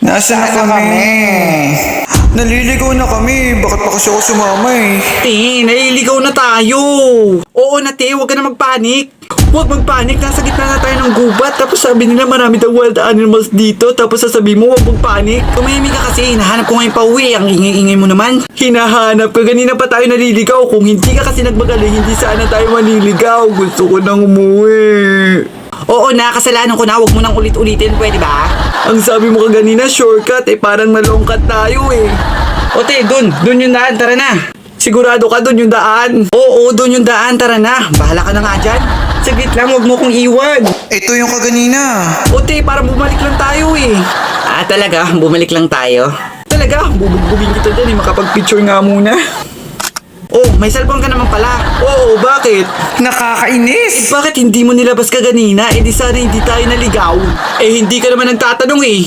Nasaan na kami? Naliligaw na kami. Bakit pa kasi ako sumama eh? Te, naliligaw na tayo. Oo na te, huwag ka na magpanik. Huwag magpanik, nasa gitna na tayo ng gubat. Tapos sabi nila marami daw wild animals dito. Tapos sasabihin mo, huwag magpanik. Tumahimik ka kasi, hinahanap ko ngayon pa uwi. Ang ingay-ingay mo naman. Hinahanap ka, ganina pa tayo naliligaw. Kung hindi ka kasi nagmagaling, hindi sana tayo maniligaw. Gusto ko nang umuwi. Oo na, kasalanan ko na. Huwag mo nang ulit-ulitin, pwede ba? Ang sabi mo kaganina, shortcut. Parang nalongkat tayo eh. O te, dun yung daan, tara na. Sigurado ka dun yung daan? Oo, dun yung daan, tara na. Bahala ka na nga dyan. Saglit lang, huwag mo kong iwan. Ito yung kaganina. O te, parang bumalik lang tayo eh. Ah, talaga? Bumalik lang tayo? Talaga? Bubugbugin kita dyan eh, makapag-picture nga muna. Oh, may cellphone ka naman pala. Oo, bakit? Nakakainis. Bakit hindi mo nilabas ka ganina? Eh di sana hindi tayo naligaw. Eh hindi ka naman nagtatanong eh.